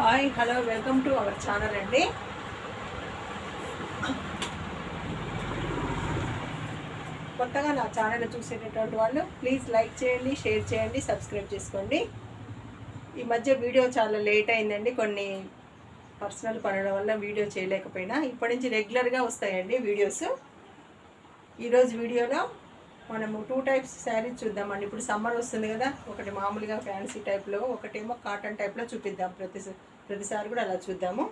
Hi hello welcome to our channel అండి. కొత్తగా నా ఛానల్ చూసేటటువంటి వాళ్ళు ప్లీజ్ లైక్ చేయండి, షేర్ చేయండి, సబ్స్క్రైబ్ చేసుకోండి. ఈ మధ్య వీడియో చాలా లేట్ అయిందండి, కొన్ని పర్సనల్ పనుల వల్ల వీడియో చేయలేకపోయినా. ఇప్పటి నుంచి రెగ్యులర్గా వస్తాయండి వీడియోస్. ఈరోజు వీడియోలో మనము 2 టైప్స్ శారీస్ చూద్దామండి. ఇప్పుడు సమ్మర్ వస్తుంది కదా, ఒకటి మామూలుగా ఫ్యాన్సీ టైప్లో, ఒకటేమో కాటన్ టైప్లో చూపిద్దాం. ప్రతిసారి కూడా అలా చూద్దాము.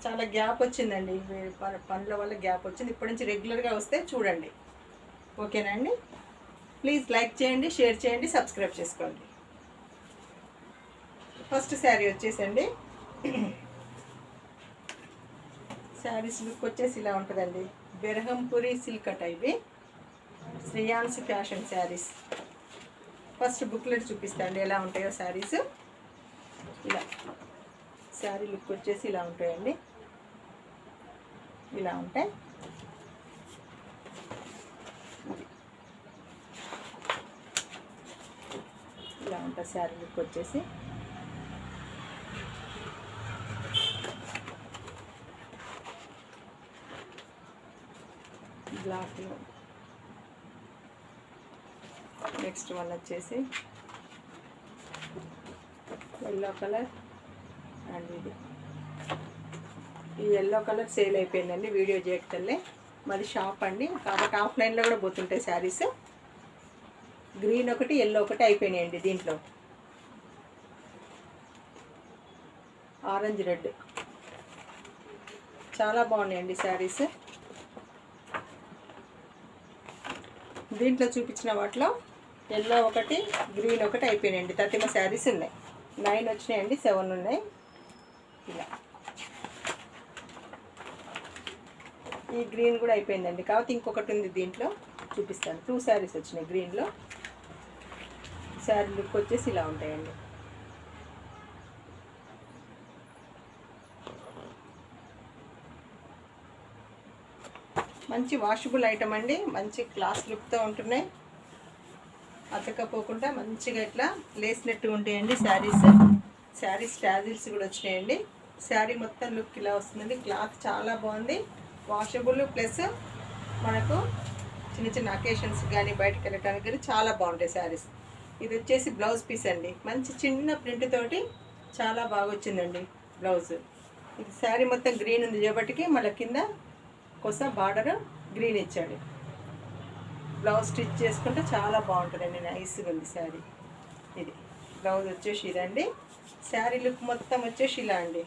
చాలా గ్యాప్ వచ్చిందండి, పనుల వల్ల గ్యాప్ వచ్చింది. ఇప్పటి నుంచి రెగ్యులర్గా వస్తే చూడండి, ఓకేనా అండి? ప్లీజ్ లైక్ చేయండి, షేర్ చేయండి, సబ్స్క్రైబ్ చేసుకోండి. ఫస్ట్ శారీ వచ్చేసండి, శారీస్ లుక్ వచ్చేసి ఇలా ఉంటుందండి. బెరహంపురి సిల్క్ అట, ఇవి Shreyans fashion saris. First booklet చూపిస్తాండి ఎలా ఉంటాయో శారీస్. ఇలా శారీ లుక్ వచ్చేసి ఇలా ఉంటాయండి, ఇలా ఉంటాయి. ఇలా ఉంటుంది శారీ లుక్ వచ్చేసి. బ్లాక్లో నెక్స్ట్ వన్ వచ్చేసి ఎల్లో కలర్ అండ్ ఇది. ఈ ఎల్లో కలర్ సేల్ అయిపోయిందండి వీడియో చేయకతల్లే. మరి షాప్ అండి, కాబట్టి ఆఫ్లైన్లో కూడా పోతుంటాయి శారీస్. గ్రీన్ ఒకటి, ఎల్లో ఒకటి అయిపోయినాయండి. దీంట్లో ఆరెంజ్ రెడ్ చాలా బాగున్నాయండి శారీస్. దీంట్లో చూపించిన వాటిలో ఎల్లో ఒకటి, గ్రీన్ ఒకటి అయిపోయినాయండి. 30 శారీస్ ఉన్నాయి. 9 వచ్చినాయండి, 7 ఉన్నాయి. ఇలా ఈ గ్రీన్ కూడా అయిపోయిందండి, కాబట్టి ఇంకొకటి ఉంది దీంట్లో, చూపిస్తాను. 2 శారీస్ వచ్చినాయి గ్రీన్లో. శారీ లుక్ వచ్చేసి ఇలా ఉంటాయండి. మంచి వాషబుల్ ఐటమ్ అండి, మంచి క్లాస్ లుక్తో ఉంటున్నాయి. అతకపోకుండా మంచిగా ఇట్లా లేసినట్టు ఉంటాయండి శారీస్. శారీస్ టాజిల్స్ కూడా వచ్చినాయండి. శారీ మొత్తం లుక్ ఇలా వస్తుందండి. క్లాత్ చాలా బాగుంది, వాషబుల్, ప్లస్ మనకు చిన్న చిన్న అకేషన్స్ కానీ బయటకు వెళ్ళటానికి కానీ చాలా బాగుంటాయి శారీస్. ఇది వచ్చేసి బ్లౌజ్ పీస్ అండి, మంచి చిన్న ప్రింట్ తోటి చాలా బాగా వచ్చిందండి బ్లౌజ్. ఇది శారీ మొత్తం గ్రీన్ ఉంది కాబట్టికి మళ్ళీ కింద కోసం బార్డర్ గ్రీన్ ఇచ్చాడు. బ్లౌజ్ స్టిచ్ చేసుకుంటే చాలా బాగుంటుందండి, నైస్గా ఉంది శారీ. ఇది బ్లౌజ్ వచ్చేసి ఇదండి. శారీ లుక్ మొత్తం వచ్చేసి ఇలా అండి.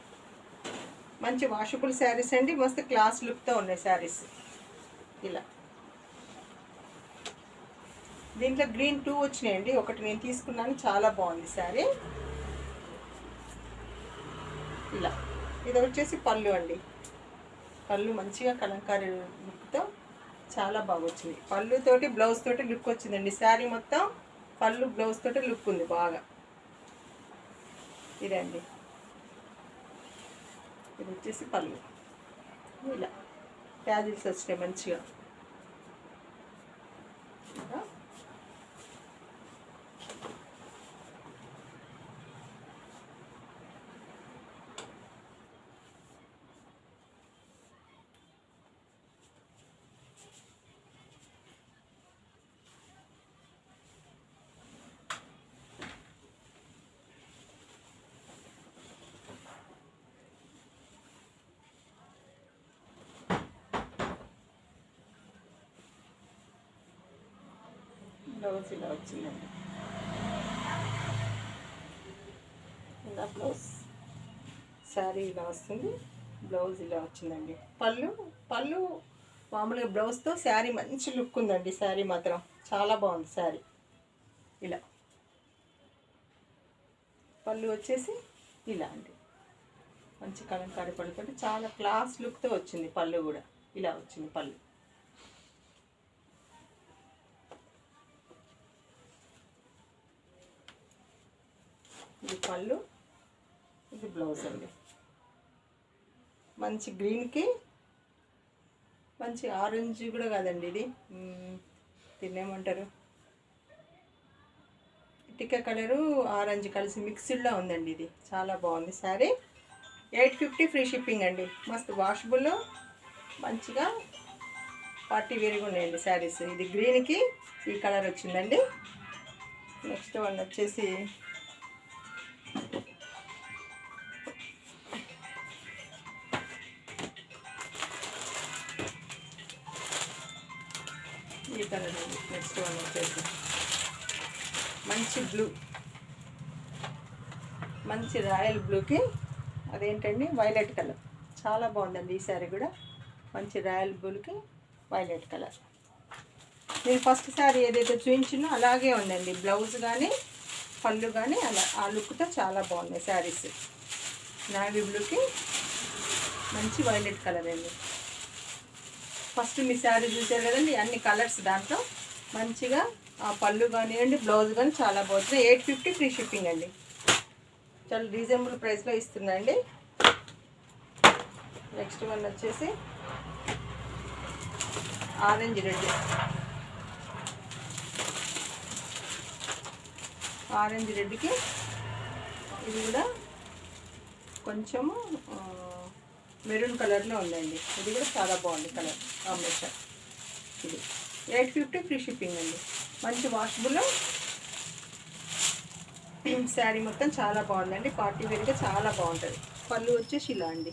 మంచి వాషబుల్ శారీస్ అండి, మస్తు క్లాస్ లుక్తో ఉన్నాయి శారీస్. ఇలా దీంట్లో గ్రీన్ 2 వచ్చినాయండి, ఒకటి నేను తీసుకున్నాను, చాలా బాగుంది శారీ. ఇలా ఇది వచ్చేసి పళ్ళు అండి. పళ్ళు మంచిగా కలంకారీ లుక్తో చాలా బాగా వచ్చింది. పళ్ళుతోటి బ్లౌజ్ తోటి లుక్ వచ్చిందండి. శారీ మొత్తం పళ్ళు బ్లౌజ్ తోటి లుక్ ఉంది బాగా. ఇదండి, ఇది వచ్చేసి పళ్ళు. ఇలా ట్యాజిల్స్ వచ్చినాయి మంచిగా. బ్లౌజ్ ఇలా వచ్చిందండి. ఇలా బ్లౌజ్ శారీ ఇలా వస్తుంది, బ్లౌజ్ ఇలా వచ్చిందండి. పళ్ళు మామూలుగా బ్లౌజ్తో శారీ మంచి లుక్ ఉందండి. శారీ మాత్రం చాలా బాగుంది శారీ. ఇలా పళ్ళు వచ్చేసి ఇలా అండి, మంచి కలంకారీ పళ్ళుతో చాలా క్లాస్ లుక్తో వచ్చింది. పళ్ళు కూడా ఇలా వచ్చింది పళ్ళు. ఇది పళ్ళు, ఇది బ్లౌజ్ అండి. మంచి గ్రీన్కి మంచి ఆరెంజ్ కూడా కాదండి, ఇది తినేమంటారు, ఇటుక కలరు ఆరెంజ్ కలిసి మిక్స్డ్లో ఉందండి. ఇది చాలా బాగుంది శారీ. 850 ఫ్రీ షిప్పింగ్ అండి. మస్తు వాషబుల్, మంచిగా పార్టీ వేర్గా ఉన్నాయండి శారీస్. ఇది గ్రీన్కి ఈ కలర్ వచ్చిందండి. నెక్స్ట్ వన్ వచ్చేసి ఈ కలర్ అండి. నెక్స్ట్ వన్ వచ్చేసి మంచి బ్లూ, మంచి రాయల్ బ్లూకి అదేంటండి వైలెట్ కలర్. చాలా బాగుందండి ఈ శారీ కూడా. మంచి రాయల్ బ్లూకి వైలెట్ కలర్. నేను ఫస్ట్ శారీ ఏదైతే చూపించినో అలాగే ఉందండి. బ్లౌజ్ కానీ పళ్ళు కానీ అలా ఆ లుక్తో చాలా బాగున్నాయి శారీస్. నావీ బ్లూకి మంచి వైలెట్ కలర్ అండి. ఫస్ట్ మీ శారీ చూసారు కదండి, అన్ని కలర్స్ దాంట్లో మంచిగా ఆ పళ్ళు కానివ్వండి, బ్లౌజ్ కానీ చాలా బాగుంటుంది. 850 ఫ్రీ షిప్పింగ్ అండి. చాలా రీజనబుల్ ప్రైస్లో ఇస్తుందండి. నెక్స్ట్ వన్ వచ్చేసి ఆరెంజ్ రెడ్. ఆరెంజ్ రెడ్కి ఇది కూడా కొంచెము మెరూన్ కలర్లో ఉందండి. ఇది కూడా చాలా బాగుంది కలర్ కాంబినేషన్. ఇది 850 ఫ్రీ షిప్పింగ్ అండి. మంచి వాషబుల్ శారీ మొత్తం చాలా బాగుందండి. పార్టీ వేర్గా చాలా బాగుంటుంది. పళ్ళు వచ్చేసి ఇలా అండి.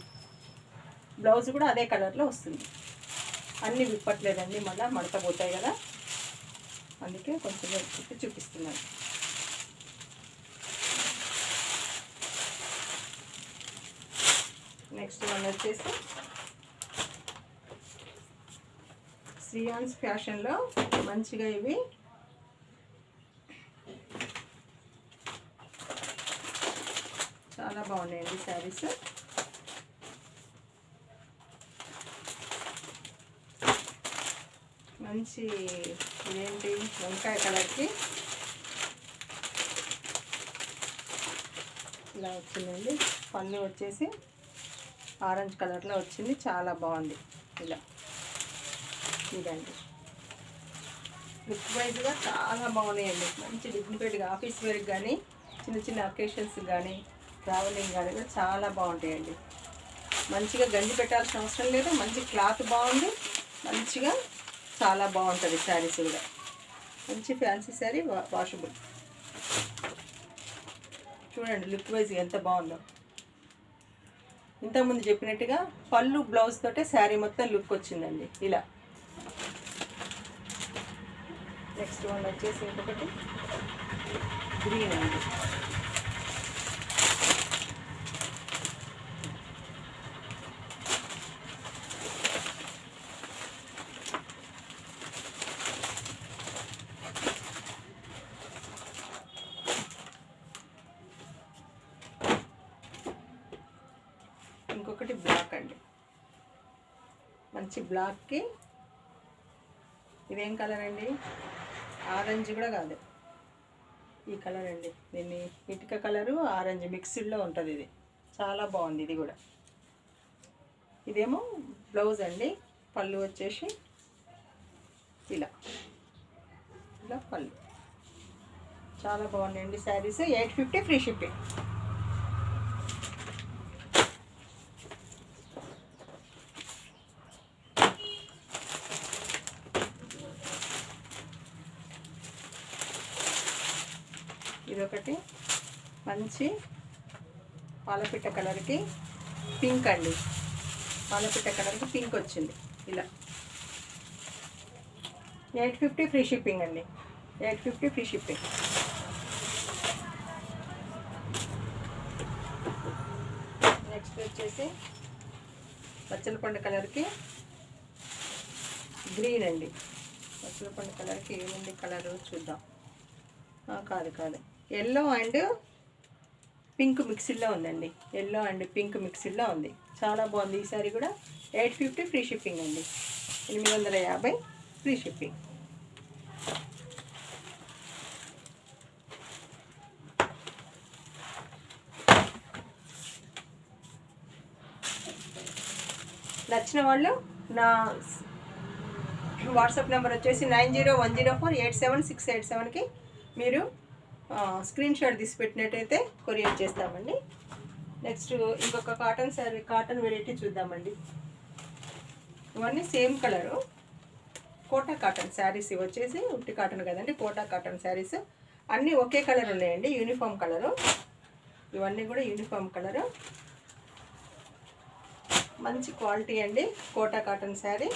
బ్లౌజ్ కూడా అదే కలర్లో వస్తుంది. అన్నీ విప్పట్లేదండి, మళ్ళీ మడత పోతాయి కదా, అందుకే కొంచెం విప్పి చూపిస్తున్నాను. నెక్స్ట్ వన్ వచ్చేసి శ్రీయాన్స్ ఫ్యాషన్లో మంచిగా ఇవి చాలా బాగున్నాయండి శారీస్. మంచి ఇదేంటి వంకాయ కలర్కి ఇలా వచ్చిందండి. పళ్ళు వచ్చేసి ఆరెంజ్ కలర్లో వచ్చింది. చాలా బాగుంది. ఇలా ఇదండి లుక్ వైజ్గా చాలా బాగున్నాయండి. మంచి డిగ్నిఫైడ్గా ఆఫీస్ వేర్కి కానీ చిన్న చిన్న అకేషన్స్ కానీ ట్రావెలింగ్ కానీ కూడా చాలా బాగుంటాయండి. మంచిగా గంజి పెట్టాల్సిన అవసరం లేదు. మంచి క్లాత్ బాగుంది. మంచిగా చాలా బాగుంటుంది శారీస్ కూడా. మంచి ఫ్యాన్సీ శారీ, వాషబుల్. చూడండి లుక్ వైజ్ ఎంత బాగుందో. ఇంతకుముందు చెప్పినట్టుగా పళ్ళు బ్లౌజ్ తోటే శారీ మొత్తం లుక్ వచ్చిందండి ఇలా. నెక్స్ట్ వన్ వచ్చేసి ఇంకొకటి గ్రీన్ అండి. ఇంకొకటి బ్లాక్ అండి. మంచి బ్లాక్కి ఇదేం కలర్ అండి? ఆరెంజ్ కూడా కాదు, ఈ కలర్ అండి. దీన్ని ఇటుక కలరు ఆరెంజ్ మిక్స్డ్లో ఉంటుంది. ఇది చాలా బాగుంది. ఇది కూడా ఇదేమో బ్లౌజ్ అండి. పళ్ళు వచ్చేసి ఇలా ఇలా పళ్ళు. చాలా బాగున్నాయండి శారీస్. 850 free shipping. ఇదొకటి మంచి పాలపిట్ట కలర్కి పింక్ అండి. పాలపిట్ట కలర్కి పింక్ వచ్చింది ఇలా. 850 ఫ్రీ షిప్పింగ్ అండి. 850 ఫ్రీ షిప్పింగ్. నెక్స్ట్ వచ్చేసి పచ్చల పండు కలర్కి గ్రీన్ అండి. పచ్చల పండు కలర్కి ఏముంది కలరు చూద్దాం. కాదు ఎల్లో అండ్ పింక్ మిక్స్డ్లో ఉందండి. ఎల్లో అండ్ పింక్ మిక్స్డ్లో ఉంది. చాలా బాగుంది ఈ సారీ కూడా. 850 ఫ్రీ షిప్పింగ్ అండి. 850 ఫ్రీ షిప్పింగ్. నచ్చిన వాళ్ళు నా వాట్సాప్ నెంబర్ వచ్చేసి 9010487687కి మీరు స్క్రీన్ షాట్ తీసి పెట్టినట్టయితే కొరియర్ చేస్తామండి. నెక్స్ట్ ఇంకొక కాటన్ శారీ, కాటన్ వెరైటీ చూద్దామండి. ఇవన్నీ same colour, Kota cotton saris. ఇవి వచ్చేసి ఉట్టి కాటన్ కదండి, కోటా కాటన్ శారీస్. అన్నీ ఒకే కలర్ ఉన్నాయండి, యూనిఫామ్ కలరు. ఇవన్నీ కూడా యూనిఫామ్ కలరు, మంచి క్వాలిటీ అండి. కోటా కాటన్ శారీ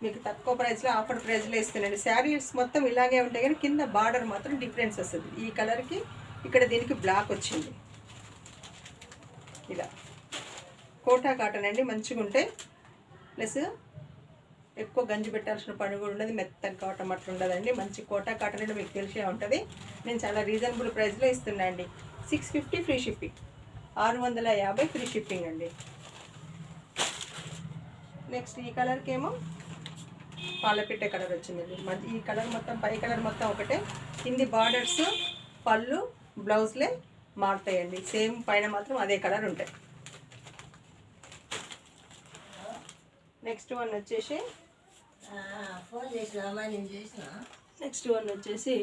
మీకు తక్కువ ప్రైస్లో, ఆఫర్ ప్రైస్లో ఇస్తున్నాండి. శారీస్ మొత్తం ఇలాగే ఉంటాయి కానీ కింద బార్డర్ మాత్రం డిఫరెన్స్ వస్తుంది. ఈ కలర్కి ఇక్కడ దీనికి బ్లాక్ వచ్చింది. ఇలా కోటా కాటన్ అండి, మంచిగా ఉంటాయి. ప్లస్ ఎక్కువ గంజి పెట్టాల్సిన పని కూడా ఉండదు, మెత్తగా కావటం అట్లా ఉండదండి. మంచి కోటా కాటన్ అంటే మీకు తెలిసే ఉంటుంది. నేను చాలా రీజనబుల్ ప్రైస్లో ఇస్తున్నా అండి. 650 ఫ్రీ షిప్పింగ్, 650 ఫ్రీ షిప్పింగ్ అండి. నెక్స్ట్ ఈ కలర్కి ఏమో పాలపిట్ట కలర్ వచ్చిందండి. ఈ కలర్ మొత్తం, పై కలర్ మొత్తం ఒకటే, కింది బార్డర్స్, పళ్ళు, బ్లౌజ్లే మారుతాయండి. సేమ్ పైన మాత్రం అదే కలర్ ఉంటాయి. నెక్స్ట్ వన్ వచ్చేసి